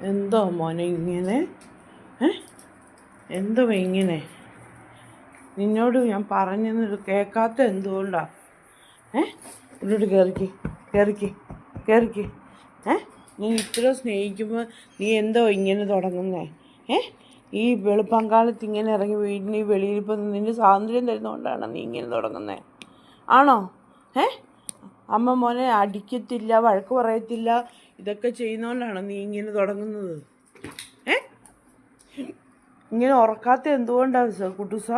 എന്തോ മോനെ ഇങ്ങനെ? എന്തോ ഇങ്ങനെ? നിന്നോട് ഞാൻ പറഞ്ഞത് കേൾക്കാത്ത എന്തുകൊണ്ടാ? ഇങ്ങോട്ട് കയറിക്ക്. നീ ഇത്ര സ്നേഹിക്കുമ്പോൾ നീ എന്തോ ഇങ്ങനെ തുടങ്ങുന്നേ? ഈ വെളുപ്പങ്കാലത്ത് ഇങ്ങനെ ഇറങ്ങി വീടിന് വെളിയിൽ ഇപ്പം നിന്റെ സ്വാതന്ത്ര്യം തരുന്നതുകൊണ്ടാണ് നീ ഇങ്ങനെ തുടങ്ങുന്നത് ആണോ? അമ്മ മോനെ അടിക്കത്തില്ല, വഴക്ക് പറയത്തില്ല, ഇതൊക്കെ ചെയ്യുന്നതുകൊണ്ടാണ് നീ ഇങ്ങനെ തുടങ്ങുന്നത്? ഇങ്ങനെ ഉറക്കാത്ത എന്തുകൊണ്ടാണ് കുട്ടൂസ?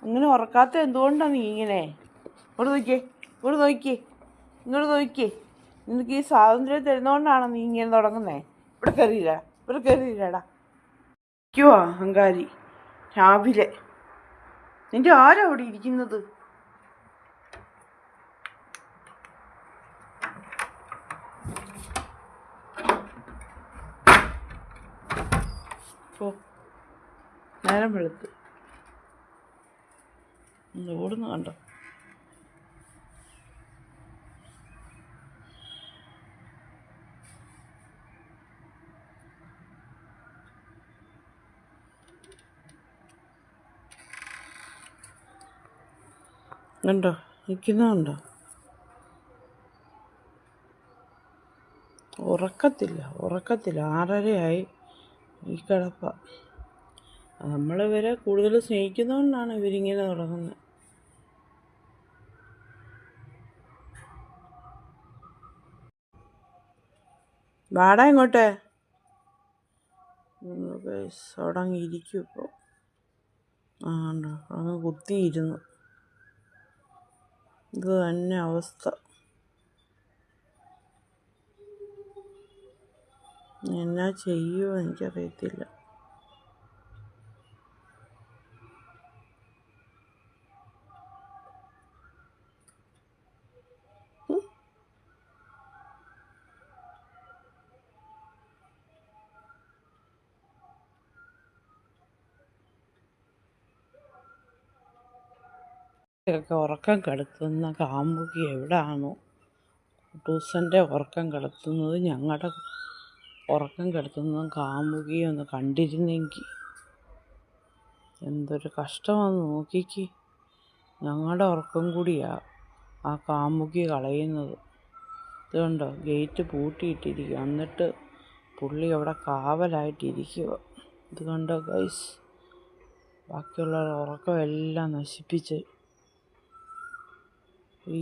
അങ്ങനെ ഉറക്കാത്ത എന്തുകൊണ്ടാണ് നീ ഇങ്ങനെ? ഇങ്ങോട്ട് നോക്കിയേ. നിനക്ക് ഈ സ്വാതന്ത്ര്യം തരുന്നതുകൊണ്ടാണ് നീ ഇങ്ങനെ തുടങ്ങുന്നേ? ഇവിടെ കയറിയില്ലടാ. ഇരിക്കുവാ അഹങ്കാരി രാവിലെ. നിന്റെ ആരാ അവിടെ ഇരിക്കുന്നത്? നേരം വെളുത്ത് ഓടുന്നു കണ്ടോ? കണ്ടോ നിൽക്കുന്നുണ്ടോ? ഉറക്കത്തില്ല 6:30 ഈ കിടപ്പ. നമ്മളിവരെ കൂടുതൽ സ്നേഹിക്കുന്നതുകൊണ്ടാണ് ഇവരിങ്ങനെ തുടങ്ങുന്നത്. വാടാ ഇങ്ങോട്ട്. തുടങ്ങിയിരിക്കും ഇപ്പോൾ. അങ്ങ് കുത്തിയിരുന്നു. ഇത് തന്നെ അവസ്ഥ. എന്നാ ചെയ്യുമോ എനിക്കറിയത്തില്ല. ഉറക്കം കിടത്തുന്ന കാമുകി എവിടാണോ? കുട്ടൂസൻ്റെ ഉറക്കം കിടത്തുന്നത് ഞങ്ങളുടെ ഉറക്കം കിടത്തുന്നതും കാമുകിയെ ഒന്ന് കണ്ടിരുന്നെങ്കിൽ. എന്തൊരു കഷ്ടമാണെന്ന് നോക്കിക്ക്. ഞങ്ങളുടെ ഉറക്കം കൂടിയാ ആ കാമുകി കളയുന്നത്. ഇതുകൊണ്ടോ ഗേറ്റ് പൂട്ടിയിട്ടിരിക്കുക, എന്നിട്ട് പുള്ളി അവിടെ കാവലായിട്ടിരിക്കുക. ഇത് കണ്ടോ ഗൈസ്, ബാക്കിയുള്ളവരുടെ ഉറക്കം എല്ലാം നശിപ്പിച്ച് ഈ